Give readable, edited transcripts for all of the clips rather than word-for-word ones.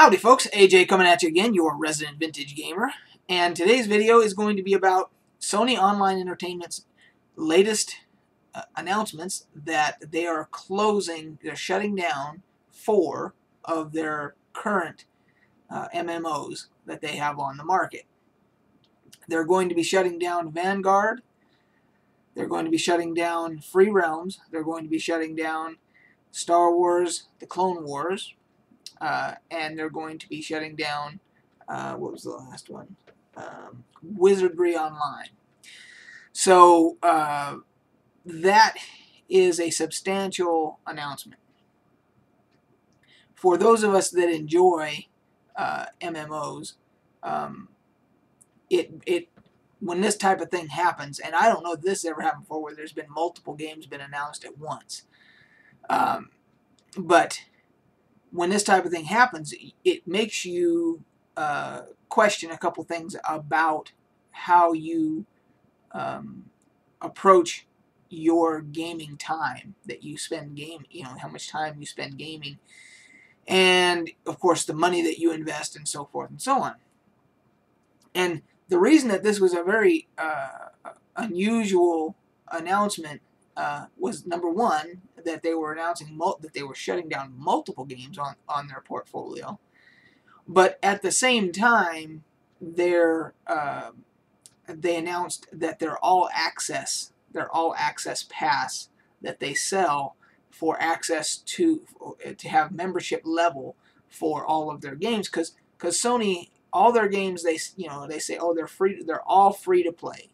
Howdy folks, AJ coming at you again, your resident vintage gamer, and today's video is going to be about Sony Online Entertainment's latest announcements that they are they're shutting down 4 of their current MMOs that they have on the market. They're going to be shutting down Vanguard, they're going to be shutting down Free Realms, they're going to be shutting down Star Wars, The Clone Wars, and they're going to be shutting down, what was the last one? Wizardry Online. So that is a substantial announcement. For those of us that enjoy MMOs, when this type of thing happens, and I don't know if this ever happened before where there's been multiple games been announced at once, but when this type of thing happens, it makes you question a couple things about how you approach your gaming time that you spend how much time you spend gaming, and of course the money that you invest and so forth and so on. And the reason that this was a very unusual announcement was, number one, that they were announcing that they were shutting down multiple games on their portfolio, but at the same time they announced that their all access pass that they sell for access to have membership level for all of their games, because Sony, all their games, they say, oh, they're all free to play,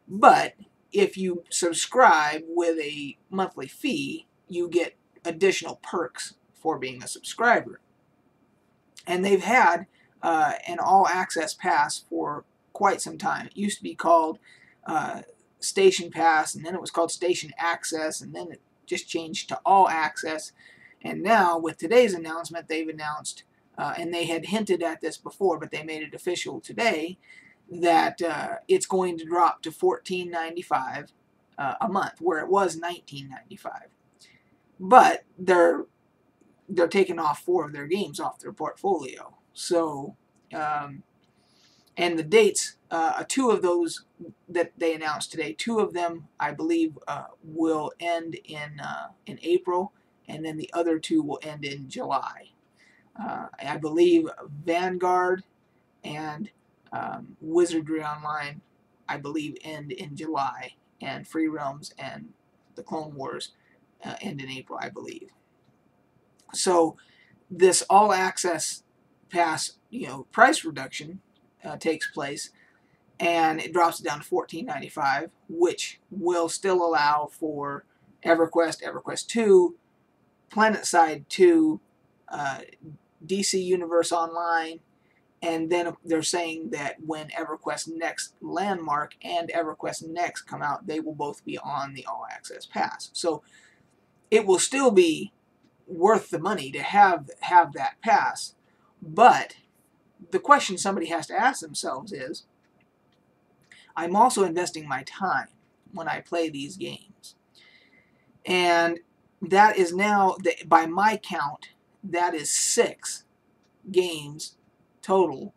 but if you subscribe with a monthly fee, you get additional perks for being a subscriber. And they've had an all-access pass for quite some time. It used to be called Station Pass, and then it was called Station Access, and then it just changed to All Access. And now, with today's announcement, they've announced, and they had hinted at this before, but they made it official today, that it's going to drop to $14.95 a month, where it was $19.95. But they're taking off 4 of their games off their portfolio. So, and the dates, 2 of those that they announced today, 2 of them, I believe, will end in April, and then the other 2 will end in July. I believe Vanguard and Wizardry Online, I believe, end in July, and Free Realms and the Clone Wars end in April, I believe. So this all-access pass, price reduction takes place, and it drops it down to $14.95, which will still allow for EverQuest, EverQuest 2, PlanetSide 2, DC Universe Online. And then they're saying that when EverQuest Next Landmark and EverQuest Next come out, they will both be on the All Access Pass. So it will still be worth the money to have that pass. But the question somebody has to ask themselves is, I'm also investing my time when I play these games. And that is now, by my count, that is 6 games total,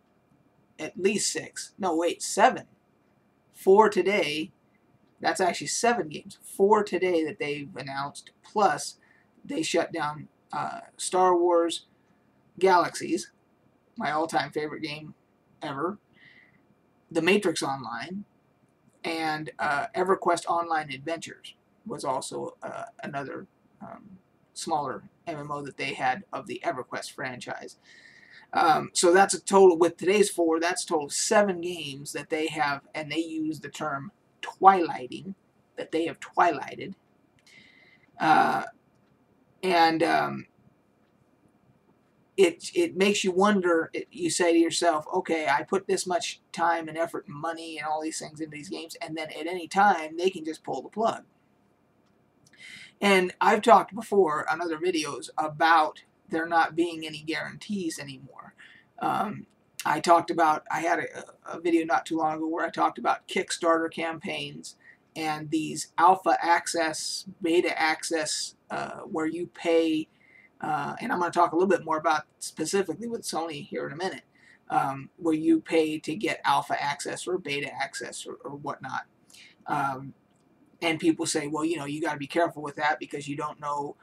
at least 6. No, wait, 7. 4 today. That's actually 7 games. 4 today that they've announced. Plus, they shut down Star Wars Galaxies, my all-time favorite game ever, The Matrix Online, and EverQuest Online Adventures was also another smaller MMO that they had of the EverQuest franchise. So that's a total, with today's 4, that's a total of 7 games that they have, and they use the term twilighting, that they have twilighted. It makes you wonder, you say to yourself, okay, I put this much time and effort and money and all these things into these games, and then at any time, they can just pull the plug. And I've talked before on other videos about there not being any guarantees anymore. I had a video not too long ago where I talked about Kickstarter campaigns and these alpha access, beta access, where you pay and I'm going to talk a little bit more about specifically with Sony here in a minute, where you pay to get alpha access or beta access or whatnot. And people say, well, you know, you got to be careful with that because you don't know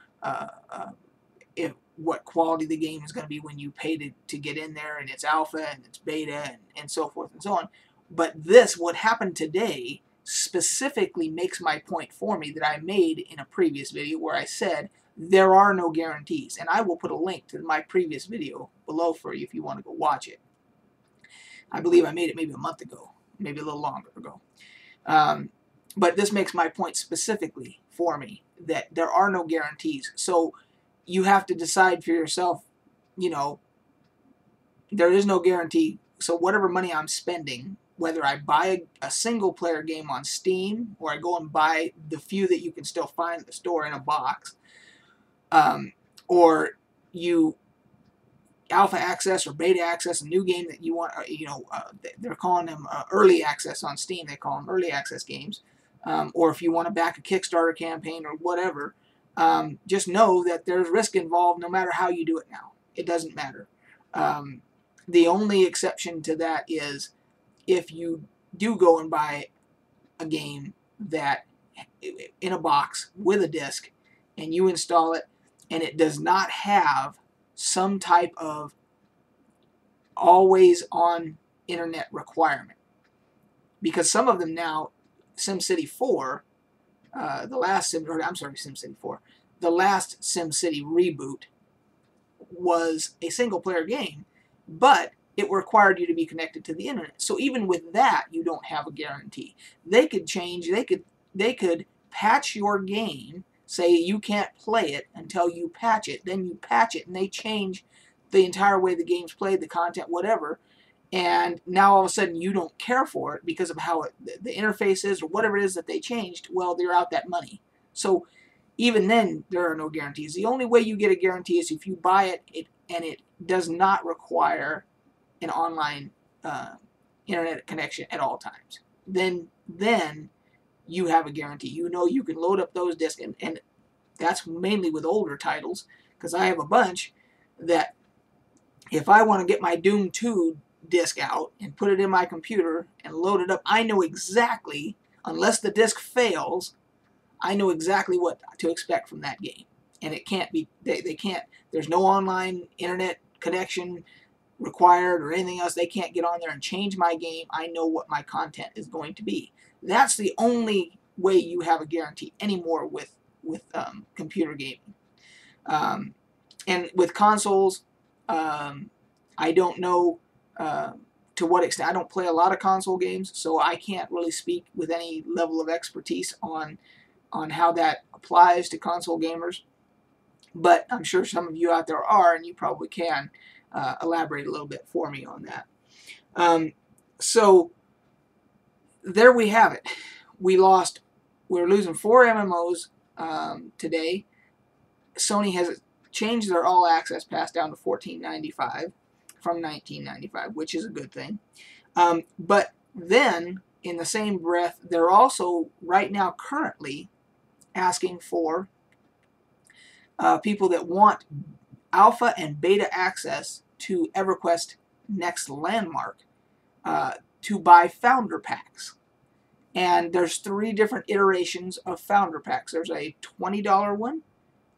what quality the game is going to be when you pay to get in there, and it's alpha and it's beta and so forth and so on. But what happened today, specifically makes my point for me that I made in a previous video where I said there are no guarantees. And I will put a link to my previous video below for you if you want to go watch it. I believe I made it maybe a month ago, maybe a little longer ago. But this makes my point specifically for me that there are no guarantees. So you have to decide for yourself, you know, there is no guarantee. So whatever money I'm spending, whether I buy a single player game on Steam or I go and buy the few that you can still find at the store in a box, or you alpha access or beta access a new game that you want, you know, they're calling them early access on Steam. They call them early access games. Or if you want to back a Kickstarter campaign or whatever, just know that there's risk involved no matter how you do it now. It doesn't matter. The only exception to that is if you do go and buy a game that in a box with a disc and you install it and it does not have some type of always on internet requirement. Because some of them now, SimCity 4, the last SimCity 4, the last SimCity reboot was a single player game, but it required you to be connected to the internet. So even with that, you don't have a guarantee. They could change, they could patch your game, say you can't play it until you patch it, then you patch it and they change the entire way the game's played, the content, whatever, and now all of a sudden you don't care for it because of how the interface is or whatever it is that they changed. Well, they're out that money. So even then, there are no guarantees. The only way you get a guarantee is if you buy it and it does not require an online internet connection at all times. Then you have a guarantee. You know you can load up those discs, and that's mainly with older titles, because I have a bunch that if I want to get my Doom 2 disc out and put it in my computer and load it up, I know exactly, unless the disc fails, I know exactly what to expect from that game. And it can't be, they can't, there's no online internet connection required or anything else. They can't get on there and change my game. I know what my content is going to be. That's the only way you have a guarantee anymore with computer gaming. And with consoles, I don't know to what extent. I don't play a lot of console games, so I can't really speak with any level of expertise on how that applies to console gamers. But I'm sure some of you out there are, and you probably can elaborate a little bit for me on that. So there we have it. We're losing 4 MMOs today. Sony has changed their all access pass down to $14.95 from $19.95, which is a good thing. But then, in the same breath, they're also right now currently asking for people that want alpha and beta access to EverQuest Next Landmark to buy founder packs. And there's 3 different iterations of founder packs. There's a $20 one,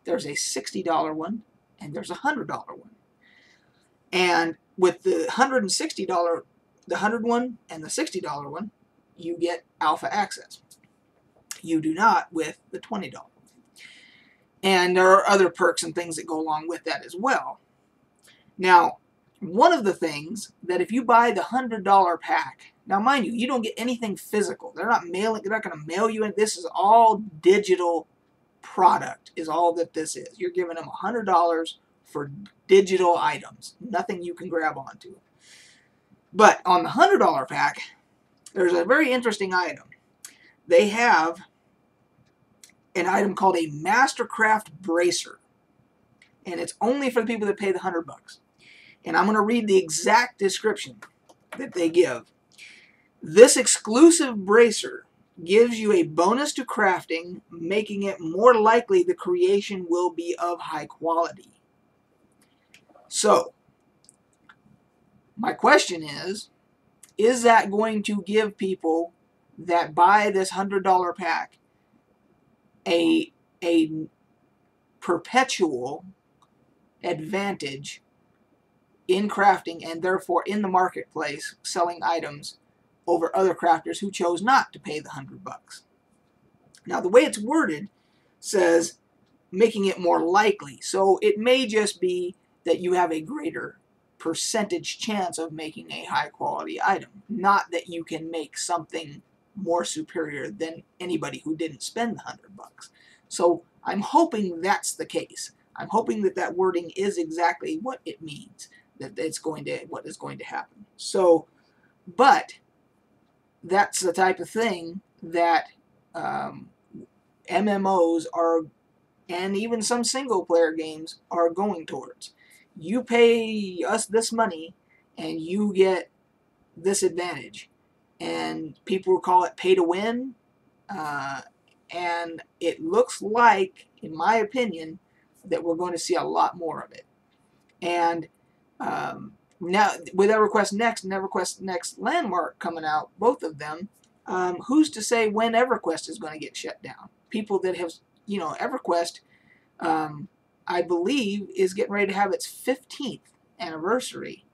there's a $60 one, and there's a $100 one. And with the $160, the $100 one and the $60 one, you get alpha access. You do not with the $20 one. And there are other perks and things that go along with that as well. Now, one of the things that if you buy the $100 pack, now mind you, you don't get anything physical. They're not going to mail you in. This is all digital product is all that this is. You're giving them $100 for digital items. Nothing you can grab onto. But on the $100 pack, there's a very interesting item. They have an item called a Mastercraft Bracer. And it's only for the people that pay the $100. And I'm going to read the exact description that they give. This exclusive bracer gives you a bonus to crafting, making it more likely the creation will be of high quality. So, my question is that going to give people that buy this $100 pack a perpetual advantage in crafting and therefore in the marketplace selling items over other crafters who chose not to pay the $100? Now, the way it's worded says making it more likely. So it may just be that you have a greater percentage chance of making a high quality item, not that you can make something more superior than anybody who didn't spend the $100. So I'm hoping that's the case. I'm hoping that that wording is exactly what it means, that it's going to, what is going to happen. So, but that's the type of thing that MMOs are, and even some single player games are going towards. You pay us this money and you get this advantage. And people call it pay to win. And it looks like, in my opinion, that we're going to see a lot more of it. And now, with EverQuest Next and EverQuest Next Landmark coming out, both of them, who's to say when EverQuest is going to get shut down? People that have, you know, EverQuest, I believe, is getting ready to have its 15th anniversary.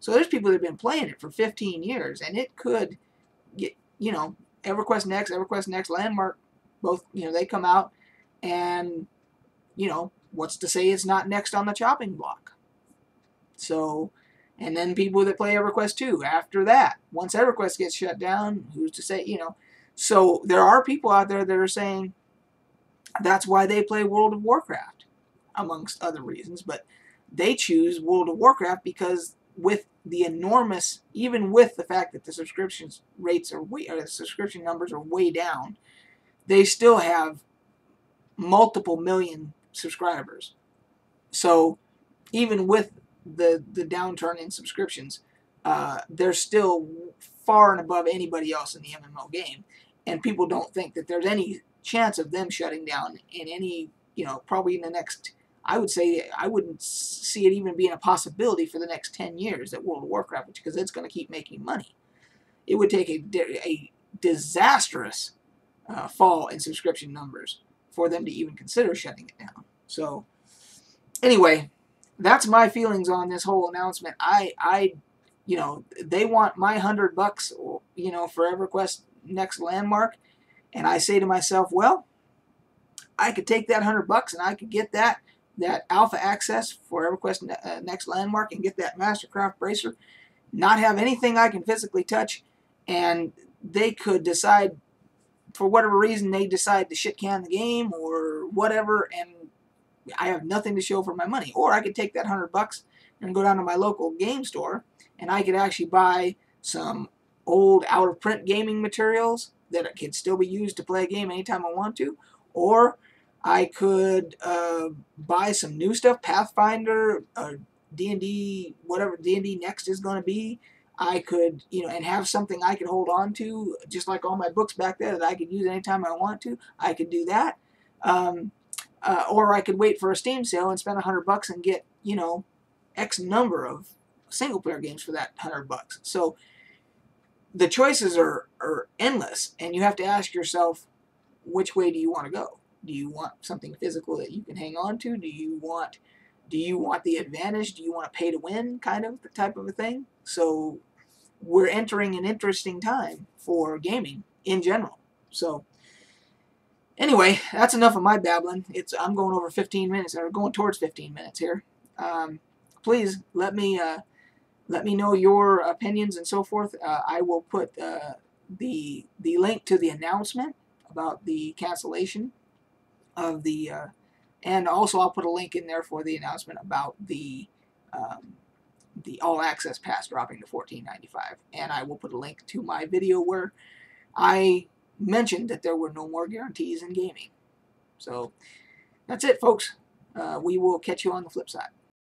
So there's people that have been playing it for 15 years, and it could get, you know, EverQuest Next, Landmark, both, you know, they come out, and, you know, what's to say it's not next on the chopping block? So, and then people that play EverQuest 2 after that, once EverQuest gets shut down, who's to say, you know? So there are people out there that are saying that's why they play World of Warcraft, amongst other reasons, but they choose World of Warcraft because with the enormous, even with the fact that the subscription rates are way, or the subscription numbers are way down, they still have multiple million subscribers. So even with the downturn in subscriptions, they're still far and above anybody else in the MMO game, and people don't think that there's any chance of them shutting down in any, you know, probably in the next, I would say, I wouldn't see it even being a possibility for the next 10 years that World of Warcraft, because it's going to keep making money. It would take a disastrous fall in subscription numbers for them to even consider shutting it down. So, anyway, that's my feelings on this whole announcement. You know, they want my $100, you know, for EverQuest Next Landmark, and I say to myself, well, I could take that $100 and I could get that alpha access for EverQuest Next Landmark and get that Mastercraft bracer, not have anything I can physically touch, and they could decide, for whatever reason, they decide to shit can the game or whatever, and I have nothing to show for my money. Or I could take that $100 and go down to my local game store, and I could actually buy some old out-of-print gaming materials that could still be used to play a game anytime I want to, or I could buy some new stuff, Pathfinder, D&D, whatever D&D Next is going to be. I could, you know, and have something I could hold on to, just like all my books back there that I could use anytime I want to. I could do that. Or I could wait for a Steam sale and spend $100 and get, you know, X number of single-player games for that $100. So the choices are endless, and you have to ask yourself, which way do you want to go? Do you want something physical that you can hang on to? Do you want the advantage? Do you want to pay to win, kind of the type of a thing? So we're entering an interesting time for gaming in general. So anyway, that's enough of my babbling. I'm going over 15 minutes, or going towards 15 minutes here. Please let me know your opinions and so forth. I will put the link to the announcement about the cancellation of the, and also I'll put a link in there for the announcement about the All Access Pass dropping to $14.95. And I will put a link to my video where I mentioned that there were no more guarantees in gaming. So that's it, folks. We will catch you on the flip side.